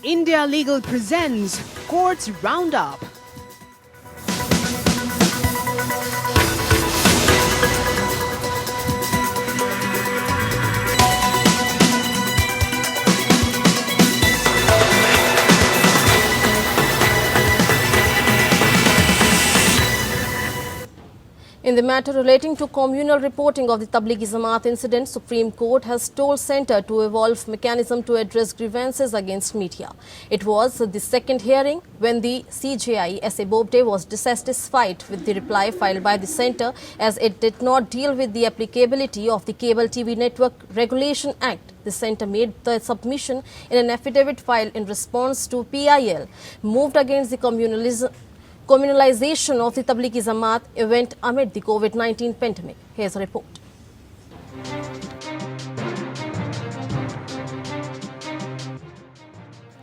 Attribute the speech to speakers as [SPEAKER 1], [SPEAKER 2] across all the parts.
[SPEAKER 1] India Legal presents Courts Roundup.
[SPEAKER 2] In the matter relating to communal reporting of the Tablighi Jamaat incident, Supreme Court has told Centre to evolve mechanism to address grievances against media. It was the second hearing when the CJI S.A. Bobde was dissatisfied with the reply filed by the Centre as it did not deal with the applicability of the Cable TV Network Regulation Act. The Centre made the submission in an affidavit filed in response to PIL moved against the communalization of the Tablighi Jamaat event amid the COVID-19 pandemic. Here's a report.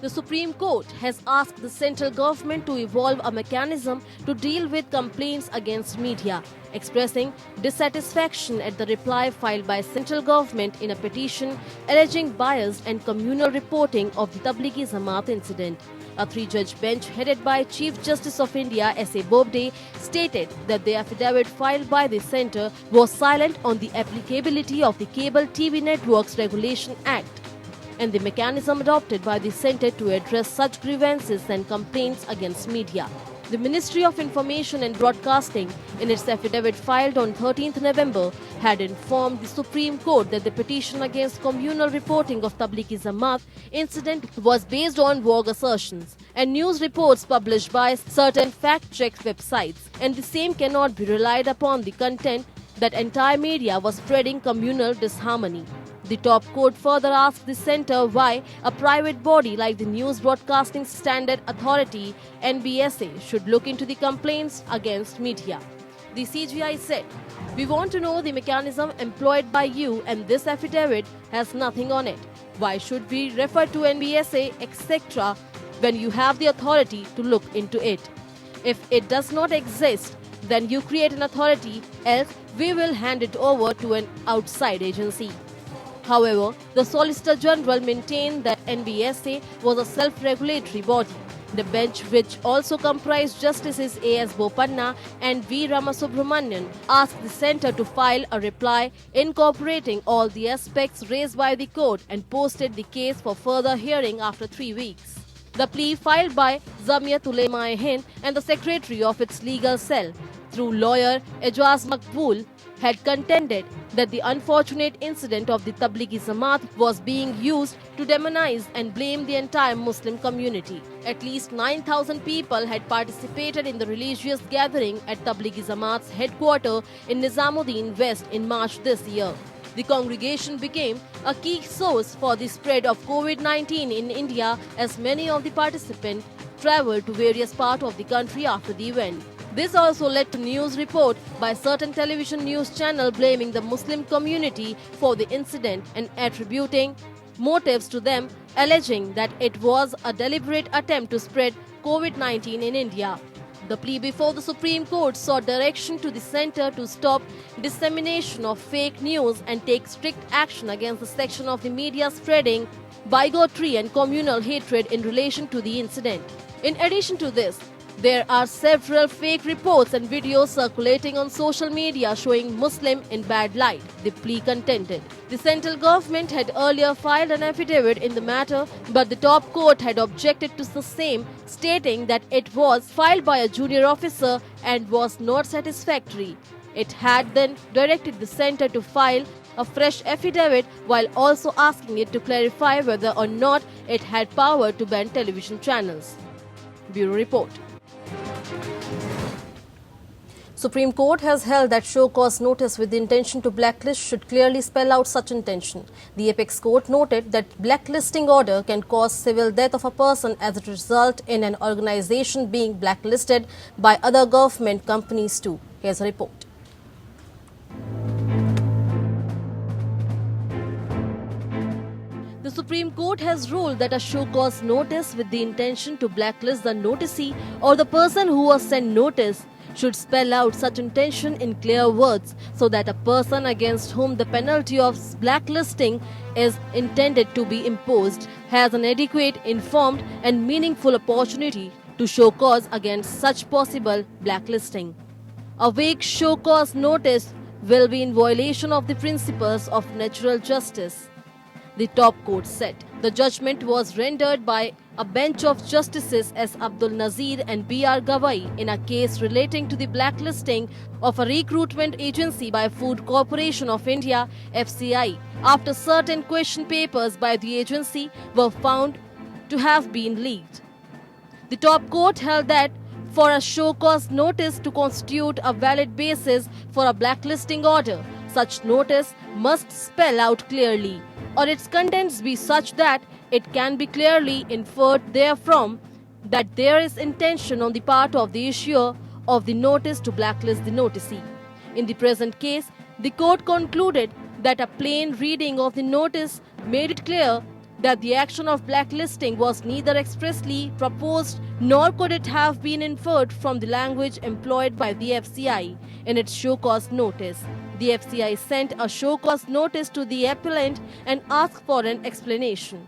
[SPEAKER 2] The Supreme Court has asked the central government to evolve a mechanism to deal with complaints against media, expressing dissatisfaction at the reply filed by central government in a petition alleging biased and communal reporting of the Tablighi Jamaat incident. A three-judge bench headed by Chief Justice of India S.A. Bobde stated that the affidavit filed by the centre was silent on the applicability of the Cable TV Networks Regulation Act and the mechanism adopted by the centre to address such grievances and complaints against media. The Ministry of Information and Broadcasting, in its affidavit filed on 13th November, had informed the Supreme Court that the petition against communal reporting of Tablighi Jamaat incident was based on vague assertions and news reports published by certain fact-check websites, and the same cannot be relied upon the content that entire media was spreading communal disharmony. The top court further asked the centre why a private body like the News Broadcasting Standard Authority (NBSA) should look into the complaints against media. The CJI said, "We want to know the mechanism employed by you and this affidavit has nothing on it. Why should we refer to NBSA, etc. when you have the authority to look into it? If it does not exist, then you create an authority, else we will hand it over to an outside agency." However, the Solicitor General maintained that NBSA was a self-regulatory body. The bench, which also comprised Justices A.S. Bopanna and V. Ramasubramanian, asked the centre to file a reply incorporating all the aspects raised by the court and posted the case for further hearing after 3 weeks. The plea filed by Jamiyat Ulema-e-Hind and the secretary of its legal cell, through lawyer Ejaz Maqbool, had contended that the unfortunate incident of the Tablighi Jamaat was being used to demonize and blame the entire Muslim community. At least 9,000 people had participated in the religious gathering at Tablighi Jamaat's headquarters in Nizamuddin West in March this year. The congregation became a key source for the spread of COVID-19 in India as many of the participants travelled to various parts of the country after the event. This also led to news report by certain television news channel blaming the Muslim community for the incident and attributing motives to them, alleging that it was a deliberate attempt to spread COVID-19 in India. The plea before the Supreme Court sought direction to the centre to stop dissemination of fake news and take strict action against the section of the media spreading bigotry and communal hatred in relation to the incident. In addition to this, there are several fake reports and videos circulating on social media showing Muslim in bad light, the plea contended. The central government had earlier filed an affidavit in the matter, but the top court had objected to the same, stating that it was filed by a junior officer and was not satisfactory. It had then directed the centre to file a fresh affidavit while also asking it to clarify whether or not it had power to ban television channels. Bureau Report. Supreme Court has held that show cause notice with the intention to blacklist should clearly spell out such intention. The Apex Court noted that blacklisting order can cause civil death of a person as it result in an organization being blacklisted by other government companies too. Here's a report. The Supreme Court has ruled that a show cause notice with the intention to blacklist the noticee or the person who was sent notice should spell out such intention in clear words so that a person against whom the penalty of blacklisting is intended to be imposed has an adequate, informed and meaningful opportunity to show cause against such possible blacklisting. A vague show cause notice will be in violation of the principles of natural justice, the top court said. The judgment was rendered by a bench of justices S. Abdul Nazir and B.R. Gawai in a case relating to the blacklisting of a recruitment agency by Food Corporation of India (FCI) after certain question papers by the agency were found to have been leaked. The top court held that for a show cause notice to constitute a valid basis for a blacklisting order, such notice must spell out clearly, or its contents be such that it can be clearly inferred therefrom that there is intention on the part of the issuer of the notice to blacklist the noticee. In the present case, the court concluded that a plain reading of the notice made it clear that the action of blacklisting was neither expressly proposed nor could it have been inferred from the language employed by the FCI in its show cause notice. The FCI sent a show cause notice to the appellant and asked for an explanation.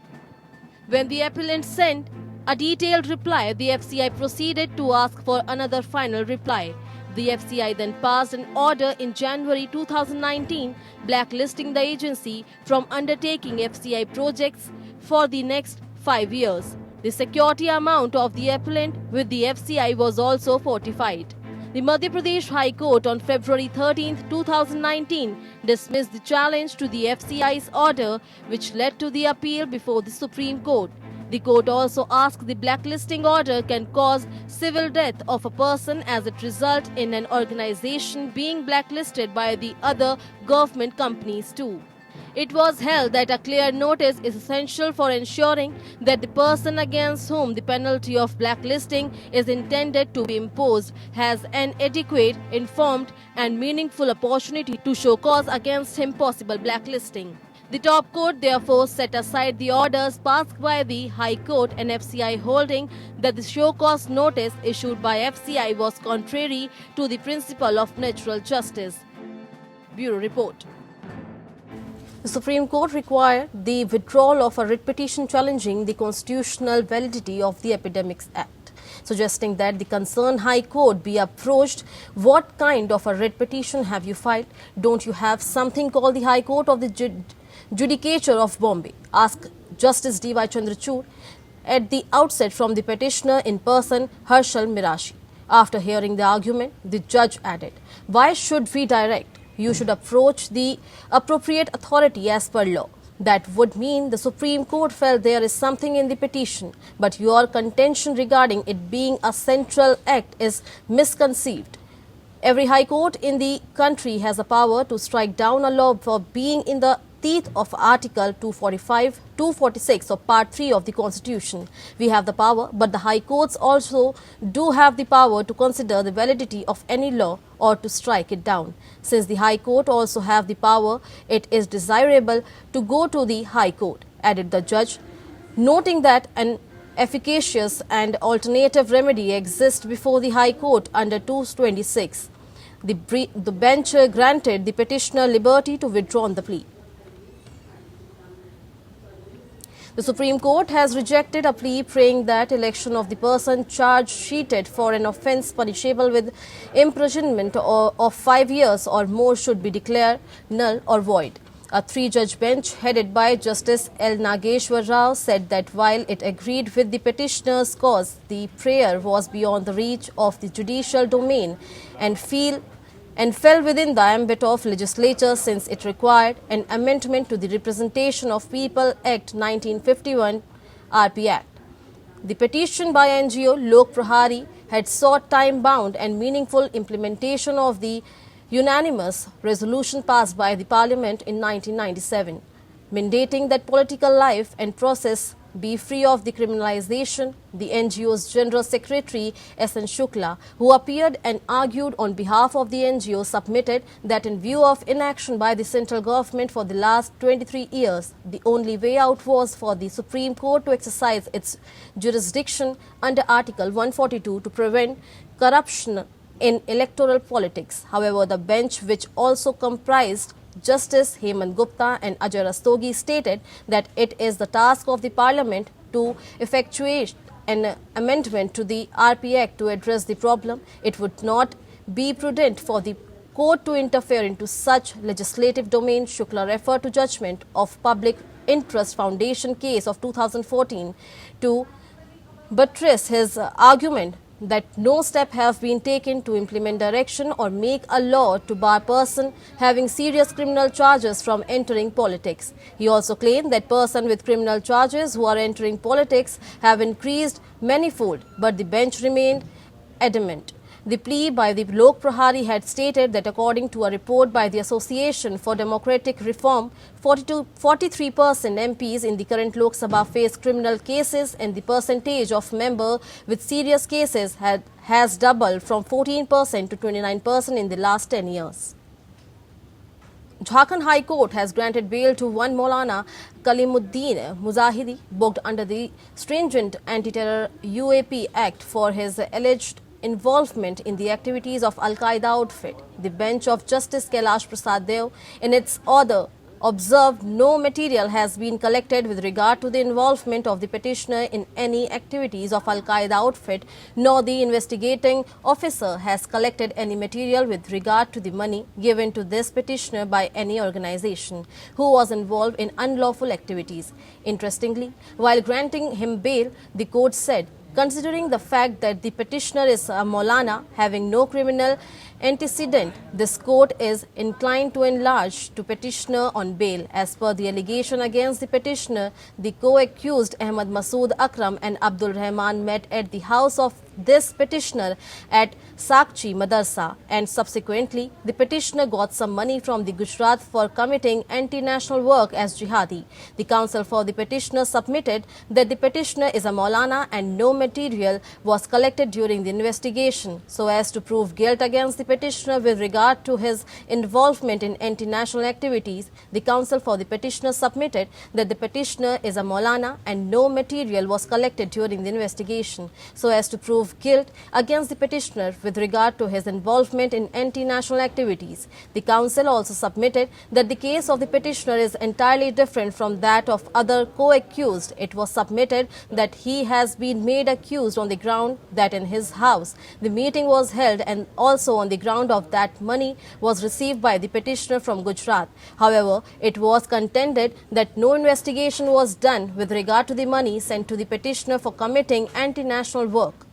[SPEAKER 2] When the appellant sent a detailed reply, the FCI proceeded to ask for another final reply. The FCI then passed an order in January 2019 blacklisting the agency from undertaking FCI projects for the next 5 years. The security amount of the appellant with the FCI was also fortified. The Madhya Pradesh High Court on February 13, 2019 dismissed the challenge to the FCI's order, which led to the appeal before the Supreme Court. The court also asked the blacklisting order can cause civil death of a person as it result in an organization being blacklisted by the other government companies too. It was held that a clear notice is essential for ensuring that the person against whom the penalty of blacklisting is intended to be imposed has an adequate, informed and meaningful opportunity to show cause against him possible blacklisting. The top court therefore set aside the orders passed by the High Court and FCI, holding that the show cause notice issued by FCI was contrary to the principle of natural justice. Bureau Report. The Supreme Court required the withdrawal of a writ petition challenging the constitutional validity of the Epidemics Act, suggesting that the concerned High Court be approached. What kind of a writ petition have you filed? Don't you have something called the High Court of the Judicature of Bombay? Asked Justice D.Y. Chandrachud at the outset from the petitioner in person, Harshal Mirashi. After hearing the argument, the judge added, "Why should we direct? You should approach the appropriate authority as per law. That would mean the Supreme Court felt there is something in the petition, but your contention regarding it being a central act is misconceived. Every high court in the country has a power to strike down a law for being in the teeth of Article 245, 246 of Part 3 of the Constitution. We have the power, but the High Courts also do have the power to consider the validity of any law or to strike it down. Since the High Court also have the power, it is desirable to go to the High Court," added the judge, noting that an efficacious and alternative remedy exists before the High Court under 226. The bench granted the petitioner liberty to withdraw the plea. The Supreme Court has rejected a plea praying that election of the person charged sheeted for an offence punishable with imprisonment of 5 years or more should be declared null or void. A three-judge bench headed by Justice L. Nageshwar Rao said that while it agreed with the petitioner's cause, the prayer was beyond the reach of the judicial domain and fell within the ambit of legislature since it required an amendment to the Representation of People Act 1951 RP Act. The petition by NGO Lok Prahari had sought time-bound and meaningful implementation of the unanimous resolution passed by the Parliament in 1997, mandating that political life and process be free of the criminalization. The NGO's General Secretary S.N. Shukla, who appeared and argued on behalf of the NGO, submitted that in view of inaction by the central government for the last 23 years, the only way out was for the Supreme Court to exercise its jurisdiction under Article 142 to prevent corruption in electoral politics. However, the bench, which also comprised Justice Hemant Gupta and Ajay Rastogi, stated that it is the task of the Parliament to effectuate an amendment to the RP Act to address the problem. It would not be prudent for the court to interfere into such legislative domain. Shukla referred to judgment of Public Interest Foundation case of 2014 to buttress his argument that no step have been taken to implement direction or make a law to bar person having serious criminal charges from entering politics. He also claimed that person with criminal charges who are entering politics have increased manifold, but the bench remained adamant. The plea by the Lok Prahari had stated that according to a report by the Association for Democratic Reform, 43% MPs in the current Lok Sabha face criminal cases, and the percentage of member with serious cases has doubled from 14% to 29% in the last 10 years. Jharkhand High Court has granted bail to one Maulana Kalimuddin Mujahidi, booked under the stringent Anti-Terror UAP Act for his alleged involvement in the activities of Al-Qaeda outfit. The bench of Justice Kailash Prasad Deo, in its order, observed no material has been collected with regard to the involvement of the petitioner in any activities of Al-Qaeda outfit, nor the investigating officer has collected any material with regard to the money given to this petitioner by any organization who was involved in unlawful activities. Interestingly, while granting him bail, the court said, considering the fact that the petitioner is a Maulana having no criminal antecedent, this court is inclined to enlarge to petitioner on bail. As per the allegation against the petitioner, the co-accused Ahmad Masood Akram and Abdul Rahman met at the house of this petitioner at Sakchi Madarsa, and subsequently the petitioner got some money from the Gujarat for committing anti-national work as jihadi. The counsel for the petitioner submitted that the petitioner is a Maulana and no material was collected during the investigation so as to prove guilt against the petitioner with regard to his involvement in anti-national activities. The counsel for the petitioner submitted that the petitioner is a Maulana and no material was collected during the investigation so as to prove guilt against the petitioner with regard to his involvement in anti-national activities. The counsel also submitted that the case of the petitioner is entirely different from that of other co-accused. It was submitted that he has been made accused on the ground that in his house the meeting was held, and also on the ground of that money was received by the petitioner from Gujarat. However, it was contended that no investigation was done with regard to the money sent to the petitioner for committing anti-national work.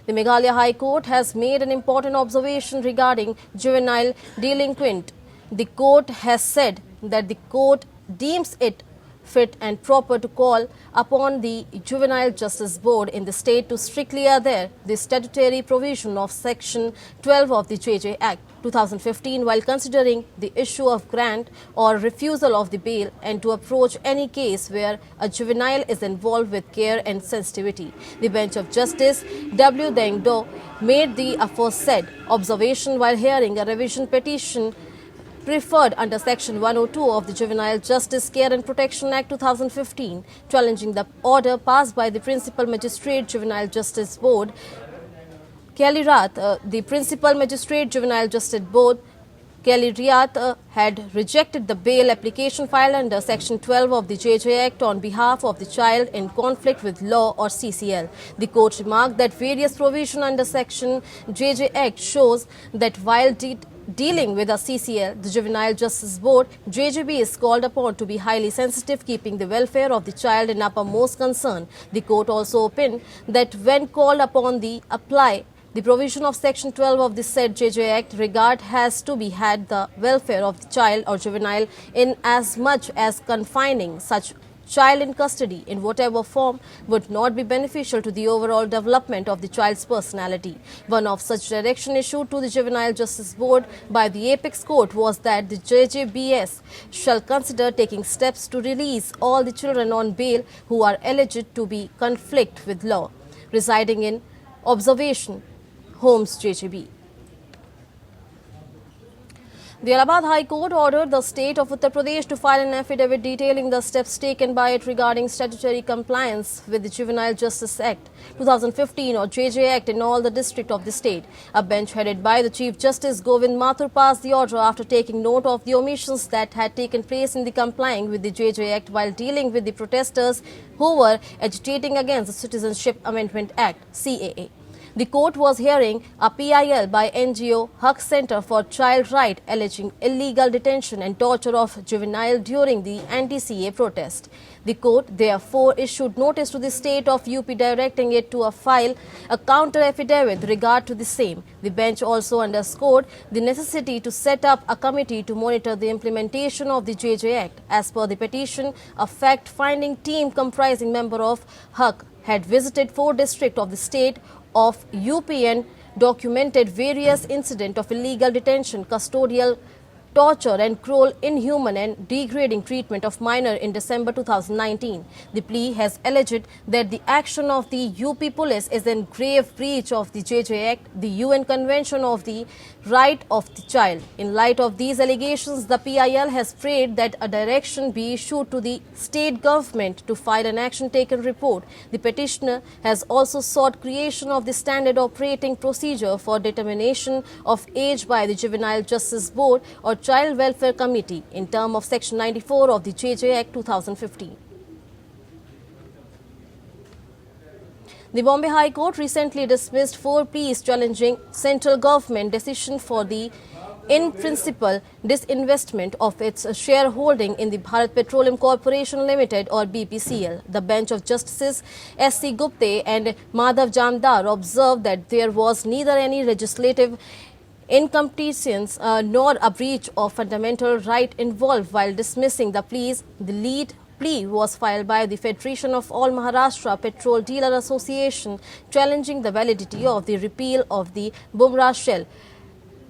[SPEAKER 2] The Meghalaya High Court has made an important observation regarding juvenile delinquent. The court has said that the court deems it fit and proper to call upon the Juvenile Justice Board in the state to strictly adhere the statutory provision of Section 12 of the JJ Act 2015 while considering the issue of grant or refusal of the bail, and to approach any case where a juvenile is involved with care and sensitivity. The bench of Justice W. Deng Do made the aforesaid observation while hearing a revision petition preferred under Section 102 of the Juvenile Justice Care and Protection Act 2015, challenging the order passed by the Principal Magistrate Juvenile Justice Board, Kelly Rath. The Principal Magistrate Juvenile Justice Board, Kelly Rath, had rejected the bail application filed under Section 12 of the JJ Act on behalf of the child in conflict with law or CCL. The court remarked that various provisions under Section JJ Act shows that while dealing with a CCL, the Juvenile Justice Board, JJB, is called upon to be highly sensitive, keeping the welfare of the child in uppermost concern. The court also opined that when called upon to apply the provision of Section 12 of the said JJ Act, regard has to be had the welfare of the child or juvenile in as much as confining such child in custody in whatever form would not be beneficial to the overall development of the child's personality. One of such direction issued to the Juvenile Justice Board by the Apex Court was that the JJBS shall consider taking steps to release all the children on bail who are alleged to be conflict with law, residing in observation homes JJB. The Allahabad High Court ordered the state of Uttar Pradesh to file an affidavit detailing the steps taken by it regarding statutory compliance with the Juvenile Justice Act 2015 or JJ Act in all the districts of the state. A bench headed by the Chief Justice Govind Mathur passed the order after taking note of the omissions that had taken place in the complying with the JJ Act while dealing with the protesters who were agitating against the Citizenship Amendment Act (CAA). The court was hearing a PIL by NGO Haq Center for Child Right alleging illegal detention and torture of juvenile during the anti-CA protest. The court therefore issued notice to the state of UP directing it to file a counter affidavit with regard to the same. The bench also underscored the necessity to set up a committee to monitor the implementation of the JJ Act. As per the petition, a fact-finding team comprising members of Haq had visited 4 districts of the state of UP and documented various incidents of illegal detention, custodial torture and cruel, inhuman and degrading treatment of minor in December 2019. The plea has alleged that the action of the UP police is in grave breach of the JJ Act, the UN Convention of the Right of the Child. In light of these allegations, the PIL has prayed that a direction be issued to the state government to file an action taken report. The petitioner has also sought creation of the standard operating procedure for determination of age by the Juvenile Justice Board or Child Welfare Committee in terms of Section 94 of the JJ Act 2015. The Bombay High Court recently dismissed 4 pleas challenging central government decision for the in principle disinvestment of its shareholding in the Bharat Petroleum Corporation Limited or BPCL. The bench of Justices S.C. Gupte and Madhav Jamdar observed that there was neither any legislative incompetence nor a breach of fundamental right involved while dismissing the pleas. The lead plea was filed by the Federation of All Maharashtra Petrol Dealer Association challenging the validity of the repeal of the Bumrah Shell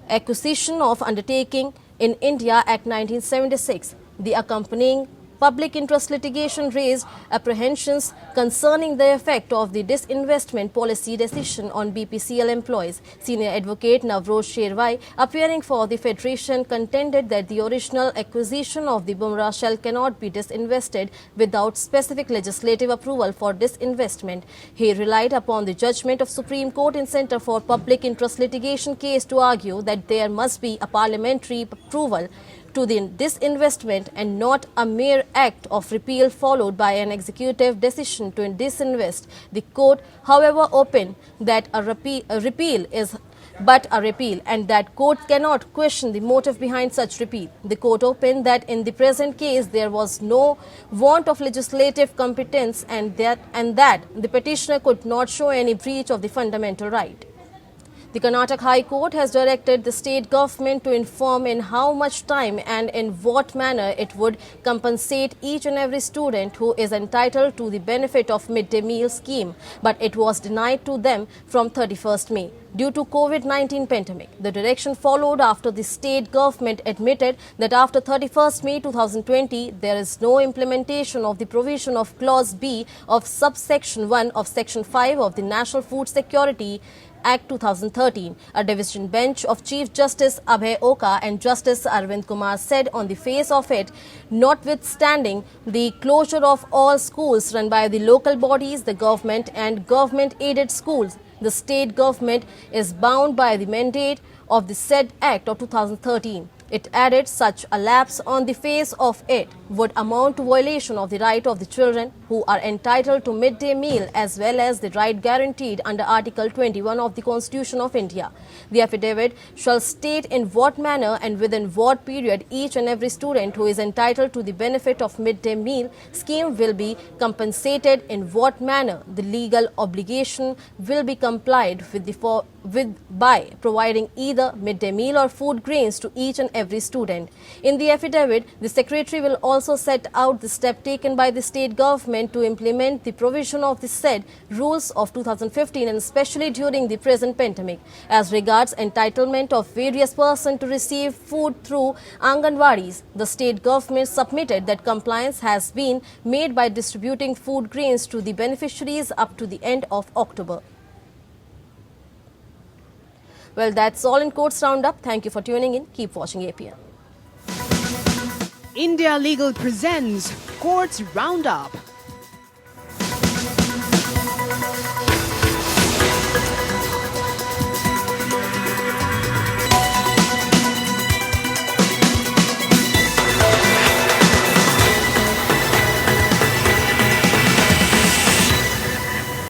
[SPEAKER 2] Acquisition of Undertaking in India Act 1976. The accompanying public interest litigation raised apprehensions concerning the effect of the disinvestment policy decision on BPCL employees. Senior advocate Navroz Sherwai, appearing for the Federation, contended that the original acquisition of the Bumrah Shell cannot be disinvested without specific legislative approval for disinvestment. He relied upon the judgment of Supreme Court in Centre for Public Interest Litigation case to argue that there must be a parliamentary approval to the disinvestment and not a mere act of repeal followed by an executive decision to disinvest. The court, however, opened that a repeal is but a repeal and that court cannot question the motive behind such repeal. The court opened that in the present case there was no want of legislative competence and that the petitioner could not show any breach of the fundamental right. The Karnataka High Court has directed the state government to inform in how much time and in what manner it would compensate each and every student who is entitled to the benefit of midday meal scheme, but it was denied to them from 31st May. Due to COVID-19 pandemic, the direction followed after the state government admitted that after 31st May 2020, there is no implementation of the provision of Clause B of subsection 1 of Section 5 of the National Food Security Act 2013. A division bench of Chief Justice Abhay Oka and Justice Arvind Kumar said on the face of it, notwithstanding the closure of all schools run by the local bodies, the government and government-aided schools, the state government is bound by the mandate of the said Act of 2013. It added such a lapse on the face of it would amount to violation of the right of the children who are entitled to midday meal as well as the right guaranteed under Article 21 of the Constitution of India. The affidavit shall state in what manner and within what period each and every student who is entitled to the benefit of midday meal scheme will be compensated, in what manner the legal obligation will be complied with by providing either midday meal or food grains to each and every student. In the affidavit, the Secretary will also set out the step taken by the state government to implement the provision of the said rules of 2015 and especially during the present pandemic. As regards entitlement of various persons to receive food through Anganwadis, the state government submitted that compliance has been made by distributing food grains to the beneficiaries up to the end of October. Well, that's all in Courts Roundup. Thank you for tuning in. Keep watching APN.
[SPEAKER 1] India Legal presents Courts Roundup.